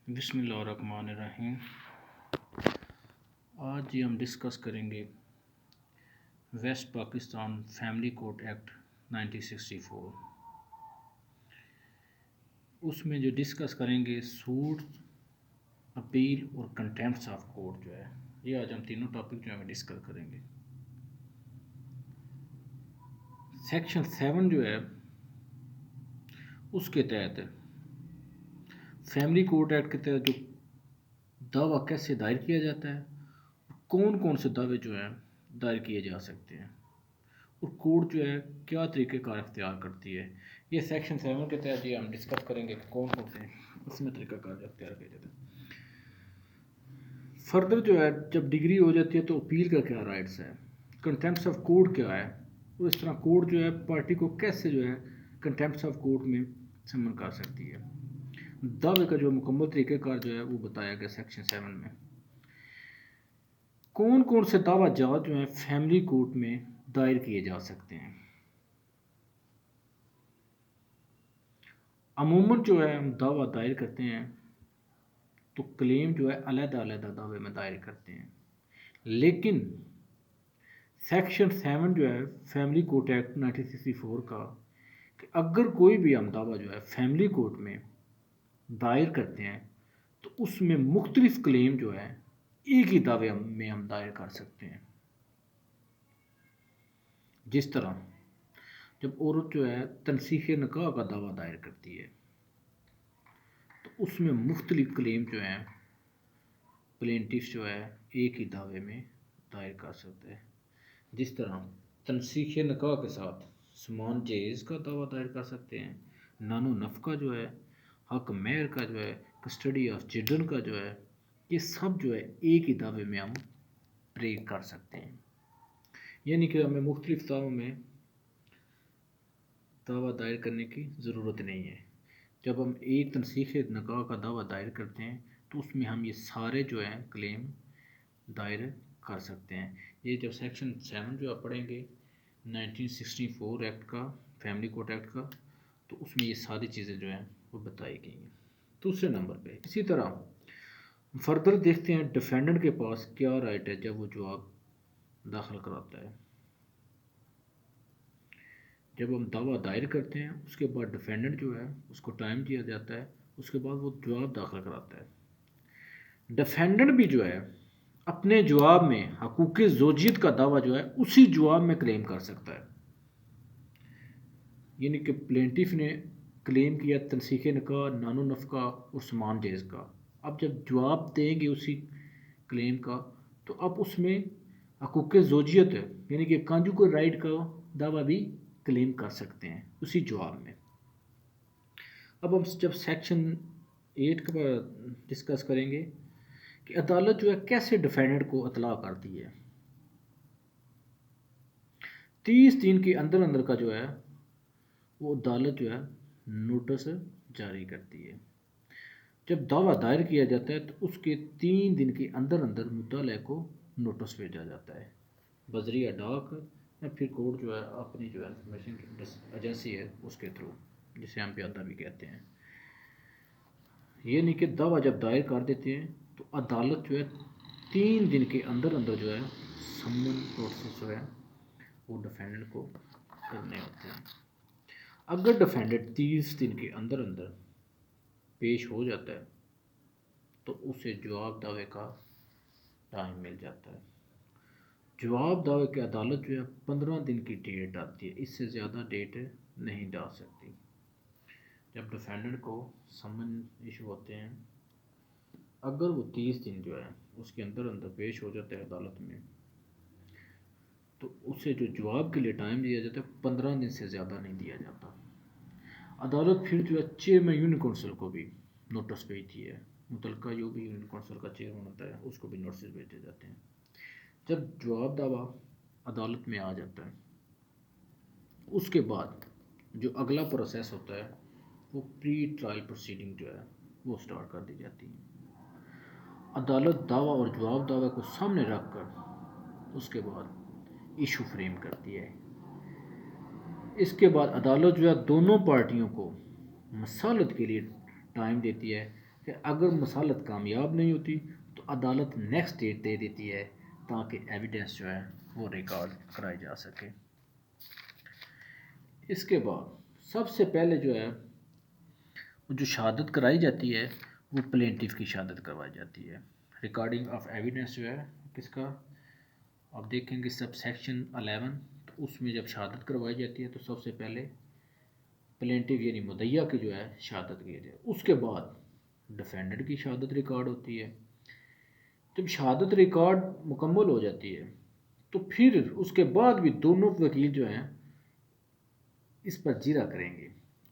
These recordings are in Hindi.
बिस्मिल्लाहिर्रहमानिर्रहीम। आज ही हम डिस्कस करेंगे West Pakistan Family Court Act 1964। उसमें जो डिस्कस करेंगे सूट, अपील और कंटेम्प्ट्स ऑफ कोर्ट जो है, ये आज हम तीनों टॉपिक जो है डिस्कस करेंगे। सेक्शन 7 जो है उसके तहत फैमिली कोर्ट एक्ट के तहत जो दावा कैसे दायर किया जाता है, कौन कौन से दावे जो हैं दायर किए जा सकते हैं और कोर्ट जो है क्या तरीक़ेकार इख्तियार करती है, ये सेक्शन 7 के तहत ये हम डिस्कस करेंगे कि कौन कौन से इसमें तरीक़ाकार इख्तियार किया जाता है। फर्दर जो है जब डिग्री हो जाती है तो अपील का क्या राइट्स है, कंटेम्प्ट्स ऑफ कोर्ट क्या है, और इस तरह कोर्ट जो है पार्टी को कैसे जो है कंटेम्प्ट्स ऑफ कोर्ट में समन कर सकती है। दावे का जो मुकम्मल तरीक़ेकार जो है वो बताया गया सेक्शन 7 में। कौन कौन से दावा जात जो हैं फैमिली कोर्ट में दायर किए जा सकते हैं। अमूमन जो है हम दावा दायर करते हैं तो क्लेम जो है अलग-अलग दावे में दायर करते हैं, लेकिन सेक्शन 7 जो है फैमिली कोर्ट एक्ट 1964 का कि अगर कोई भी हम दावा जो है फैमिली कोर्ट में दायर करते हैं तो उसमें मुख्तलिफ क्लेम जो है एक ही दावे में हम दायर कर सकते हैं। जिस तरह जब औरत जो है तनसीख निकाह का दावा दायर करती है तो उसमें मुख्तलिफ क्लेम जो हैं प्लेंटिफ जो है एक ही दावे में दायर कर सकते हैं। जिस तरह तनसीख निकाह के साथ समान जेज़ का दावा दायर कर सकते हैं, नानो नफ़का जो है, हक मेहर का जो है, कस्टडी ऑफ चिल्ड्रन का जो है, ये सब जो है एक ही दावे में हम प्रेग कर सकते हैं। यानी कि हमें मुख्तलिफ दावों में दावा दायर करने की ज़रूरत नहीं है। जब हम एक तनसीख निकाह का दावा दायर करते हैं तो उसमें हम ये सारे जो हैं क्लेम दायर कर सकते हैं। ये जब सेक्शन 7 जो आप पढ़ेंगे 1964 एक्ट का, फैमिली कोर्ट एक्ट का, तो उसमें ये सारी चीज़ें जो हैं वो बताई गई हैं। दूसरे नंबर पे इसी तरह फर्दर देखते हैं डिफेंडेंट के पास क्या राइट है जब वो जवाब दाखिल कराता है। जब हम दावा दायर करते हैं उसके बाद डिफेंडेंट जो है उसको टाइम दिया जाता है, उसके बाद वो जवाब दाखिल कराता है। डिफेंडेंट भी जो है अपने जवाब में हकूक़ ज़ौजियत का दावा जो है उसी जवाब में क्लेम कर सकता है। यानी कि प्लेंटिफ ने क्लेम किया तनसीख निकाह, नानो नफ़का और समान जेज़ का, अब जब जवाब देंगे उसी क्लेम का तो अब उसमें हकूक़ ज़ौजियत यानी कि कंजुगल राइट का दावा भी क्लेम कर सकते हैं उसी जवाब में। अब हम जब सेक्शन 8 का डिस्कस करेंगे कि अदालत जो है कैसे डिफेंडेंट को इतला करती है। 30 दिन के अंदर अंदर का जो है वो अदालत जो है नोटिस जारी करती है। जब दावा दायर किया जाता है तो उसके 3 दिन के अंदर अंदर मुद्दअ को नोटिस भेजा जाता है बजरिया डाक या फिर कोर्ट जो है अपनी जो है इंफॉर्मेशन एजेंसी है उसके थ्रू, जिसे हम प्यादा भी कहते हैं। ये नहीं कि दावा जब दायर कर देते हैं तो अदालत जो है 3 दिन के अंदर अंदर जो है समन नोटिस जो है वो डिफेंडेंट को करने होते हैं। अगर डिफेंडेंट 30 दिन के अंदर अंदर पेश हो जाता है तो उसे जवाब दावे का टाइम मिल जाता है। जवाब दावे की अदालत जो है 15 दिन की डेट आती है, इससे ज़्यादा डेट नहीं डाल सकती। जब डिफेंडेंट को समन इशू होते हैं, अगर वो 30 दिन जो है उसके अंदर अंदर पेश हो जाता है अदालत में तो उसे जो जवाब के लिए टाइम दिया जाता है 15 दिन से ज़्यादा नहीं दिया जाता। अदालत फिर जो है चेयरमैन यूनियन काउंसिल को भी नोटिस भेजती है, मुतलका जो भी यूनियन काउंसिल का चेयरमैन होता है उसको भी नोटिस भेजे जाते हैं। जब जवाब दावा अदालत में आ जाता है उसके बाद जो अगला प्रोसेस होता है वो प्री ट्रायल प्रोसीडिंग जो है वो स्टार्ट कर दी जाती है। अदालत दावा और जवाब दावे को सामने रख कर उसके बाद इशू फ्रेम करती है। इसके बाद अदालत जो है दोनों पार्टियों को मसालत के लिए टाइम देती है कि अगर मसालत कामयाब नहीं होती तो अदालत नेक्स्ट डेट दे देती है ताकि एविडेंस जो है वो रिकॉर्ड कराई जा सके। इसके बाद सबसे पहले जो है वो जो शहादत कराई जाती है वो प्लेंटिफ की शहादत करवाई जाती है। रिकॉर्डिंग ऑफ एविडेंस जो है किसका, आप देखेंगे सब सेक्शन 11, तो उसमें जब शहादत करवाई जाती है तो सबसे पहले प्लेंटिव यानी मुद्दईया की जो है शहादत की जाए, उसके बाद डिफेंडेंट की शहादत रिकॉर्ड होती है। जब शहादत रिकॉर्ड मुकम्मल हो जाती है तो फिर उसके बाद भी दोनों वकील जो हैं इस पर जीरा करेंगे।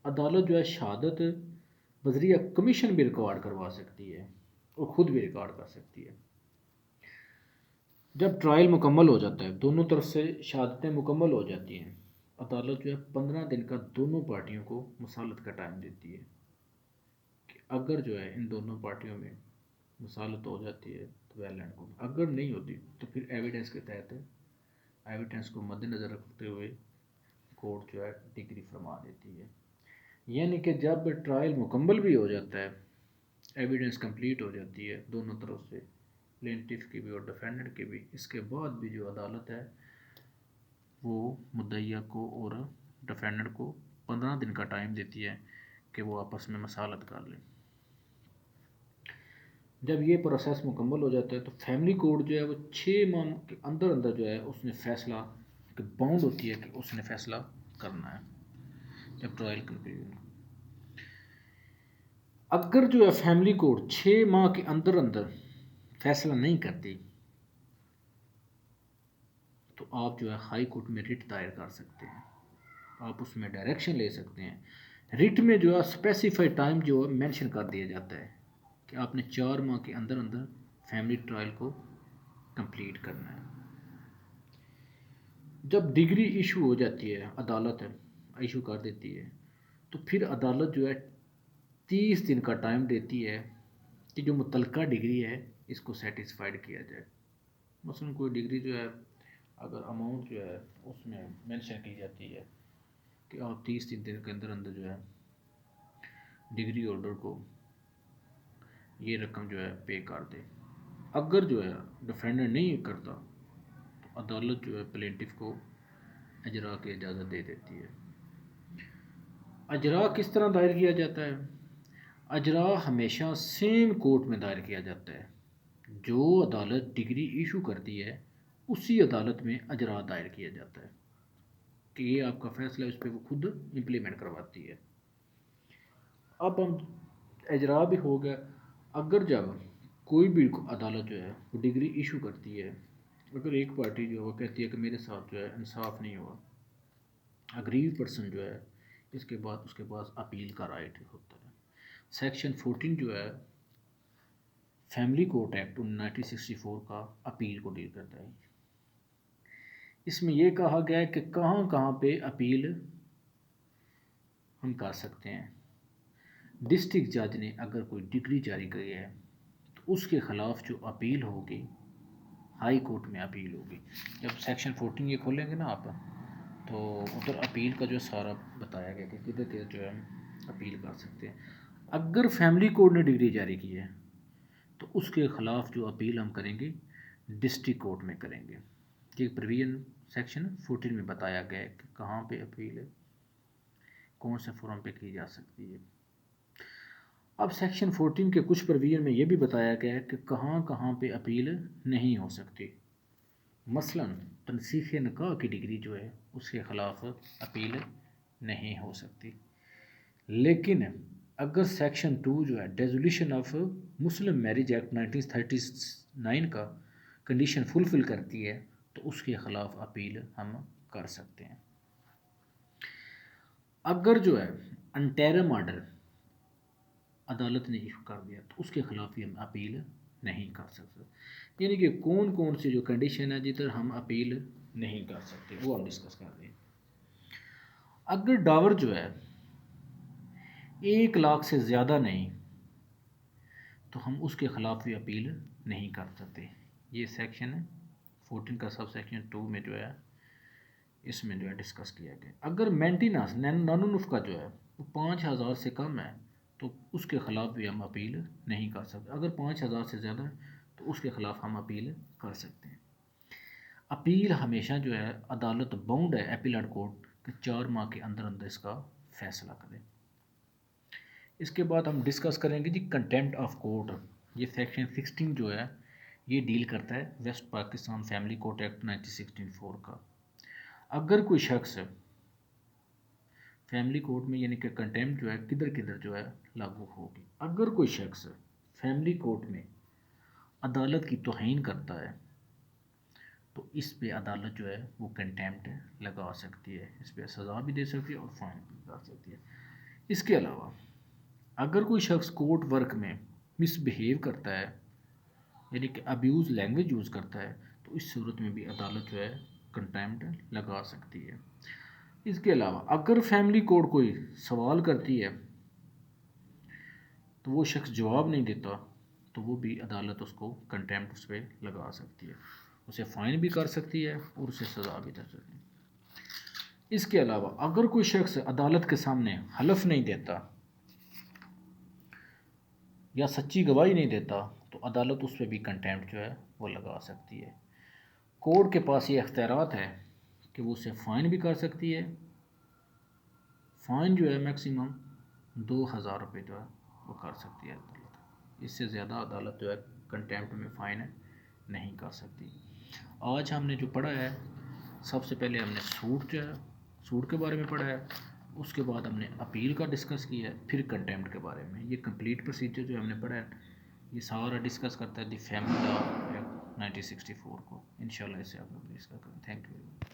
अदालत जो है शहादत बजरिया कमीशन भी रिकॉर्ड करवा सकती है और ख़ुद भी रिकॉर्ड कर सकती है। जब ट्रायल मुकम्मल हो जाता है, दोनों तरफ से शहादतें मुकम्मल हो जाती हैं, अदालत जो है 15 दिन का दोनों पार्टियों को मसालत का टाइम देती है कि अगर जो है इन दोनों पार्टियों में मसालत हो जाती है तो वैलेंट को, अगर नहीं होती तो फिर एविडेंस के तहत एविडेंस को मद्देनज़र रखते हुए कोर्ट जो है डिग्री फरमा देती है। यानी कि जब ट्रायल मुकम्मल भी हो जाता है, एविडेंस कंप्लीट हो जाती है दोनों तरफ से, प्लेंटिफ की भी और डिफेंडेंट की भी, इसके बाद भी जो अदालत है वो मुद्दईया को और डिफेंडेंट को 15 दिन का टाइम देती है कि वो आपस में मसालत कर लें। जब ये प्रोसेस मुकम्मल हो जाता है तो फैमिली कोर्ट जो है वो 6 माह के अंदर अंदर जो है उसने फ़ैसला कि बाउंड होती है कि उसने फ़ैसला करना है जब ट्रायल कंक्लूजन। अगर जो है फैमिली कोर्ट 6 माह के अंदर अंदर फैसला नहीं करती तो आप जो है हाई कोर्ट में रिट दायर कर सकते हैं, आप उसमें डायरेक्शन ले सकते हैं। रिट में जो है स्पेसिफाइड टाइम जो है मेंशन कर दिया जाता है कि आपने 4 माह के अंदर अंदर फैमिली ट्रायल को कंप्लीट करना है। जब डिग्री इशू हो जाती है, अदालत इशू कर देती है, तो फिर अदालत जो है 30 दिन का टाइम देती है कि जो मुतलका डिग्री है इसको सेटिस्फाइड किया जाए। मसलन कोई डिग्री जो है अगर अमाउंट जो है उसमें मेंशन की जाती है कि आप 30 दिन के अंदर अंदर जो है डिग्री होल्डर को ये रकम जो है पे कर दे। अगर जो है डिफेंडेंट नहीं करता तो अदालत जो है प्लेंटिफ को अजरा की इजाज़त दे देती है। अजरा किस तरह दायर किया जाता है? अजरा हमेशा सेम कोर्ट में दायर किया जाता है। जो अदालत डिग्री इशू करती है उसी अदालत में अजरा दायर किया जाता है कि ये आपका फैसला उस पर वो खुद इम्प्लीमेंट करवाती है। अब हम अजरा भी हो गया। अगर जब कोई भी अदालत जो है वो डिग्री इशू करती है, अगर एक पार्टी जो है वो कहती है कि मेरे साथ जो है इंसाफ नहीं हुआ, अग्रीव पर्सन जो है इसके बाद उसके पास अपील का राइट होता है। सेक्शन 14 जो है फैमिली कोर्ट एक्ट 1964 का अपील को डील करता है। इसमें यह कहा गया है कि कहाँ कहाँ पे अपील हम कर सकते हैं। डिस्ट्रिक्ट जज ने अगर कोई डिग्री जारी करी है तो उसके ख़िलाफ़ जो अपील होगी हाई कोर्ट में अपील होगी। जब सेक्शन 14 ये खोलेंगे ना आप, तो उधर अपील का जो सारा बताया गया कि किधर किधर जो है हम अपील कर सकते हैं। अगर फैमिली कोर्ट ने डिग्री जारी की है तो उसके ख़िलाफ़ जो अपील हम करेंगे डिस्ट्रिक्ट कोर्ट में करेंगे। ये प्रोविजन सेक्शन 14 में बताया गया है कि कहाँ पे अपील है, कौन से फोरम पे की जा सकती है। अब सेक्शन 14 के कुछ प्रोविजन में ये भी बताया गया है कि कहाँ कहाँ पे अपील नहीं हो सकती। मसलन तनसीख निकाह की डिग्री जो है उसके ख़िलाफ़ अपील नहीं हो सकती। लेकिन अगर सेक्शन 2 जो है dissolution of Muslim marriage act 1939 का कंडीशन फुलफ़िल करती है तो उसके ख़िलाफ़ अपील हम कर सकते हैं। अगर जो है अंटरम ऑर्डर अदालत ने इशू कर दिया तो उसके ख़िलाफ़ भी हम अपील नहीं कर सकते। यानी कि कौन कौन सी जो कंडीशन है जिधर हम अपील नहीं कर सकते वो हम डिस्कस कर रहे हैं। अगर डावर जो है 1 लाख से ज़्यादा नहीं तो हम उसके ख़िलाफ़ भी अपील नहीं कर सकते। ये सेक्शन 14 का सब सेक्शन 2 में जो है इसमें जो है डिस्कस किया गया। अगर मेंटेनेंस नॉन का जो है वो 5,000 से कम है तो उसके ख़िलाफ़ भी हम अपील नहीं कर सकते। अगर 5,000 से ज़्यादा है तो उसके ख़िलाफ़ हम अपील कर सकते हैं। अपील हमेशा जो है अदालत बाउंड है अपीलेट कोर्ट के 4 माह के अंदर अंदर इसका फ़ैसला करें। इसके बाद हम डिस्कस करेंगे जी कंटेम्प्ट ऑफ कोर्ट। ये सेक्शन 16 जो है ये डील करता है West Pakistan Family Court Act 1964 का। अगर कोई शख्स फैमिली कोर्ट में यानी कि कंटेम्प्ट जो है किधर किधर जो है लागू होगी। अगर कोई शख्स फैमिली कोर्ट में अदालत की तौहीन करता है तो इस पे अदालत जो है वो कंटेम्प्ट लगा सकती है, इस पर सज़ा भी दे सकती है और फाइन भी लगा सकती है। इसके अलावा अगर कोई शख्स कोर्ट वर्क में मिसबिहेव करता है यानी कि अब्यूज़ लैंग्वेज यूज़ करता है तो इस सूरत में भी अदालत जो है कंटेम्प्ट लगा सकती है। इसके अलावा अगर फैमिली कोर्ट कोई सवाल करती है तो वो शख्स जवाब नहीं देता तो वो भी अदालत उसको कंटेम्प्ट उस पर लगा सकती है, उसे फ़ाइन भी कर सकती है और उसे सज़ा भी दे सकती है। इसके अलावा अगर कोई शख्स अदालत के सामने हलफ नहीं देता या सच्ची गवाही नहीं देता तो अदालत उस पर भी कंटेम्प्ट जो है वो लगा सकती है। कोर्ट के पास ये अख्तियारात है कि वो उसे फ़ाइन भी कर सकती है। फ़ाइन जो है मैक्सिमम 2,000 रुपये जो है वो कर सकती है अदालत। इससे ज़्यादा अदालत जो है कंटेम्प्ट में फ़ाइन नहीं कर सकती। आज हमने जो पढ़ा है सबसे पहले हमने सूट जो है सूट के बारे में पढ़ा है, उसके बाद हमने अपील का डिस्कस किया है, फिर कंटेम्प्ट के बारे में। ये कंप्लीट प्रोसीजर जो हमने पढ़ा है ये सारा डिस्कस करता है द फैमिली लॉ एक्ट 1964 को। इंशाल्लाह इसे आप लोग डिस्कस करें। Thank you.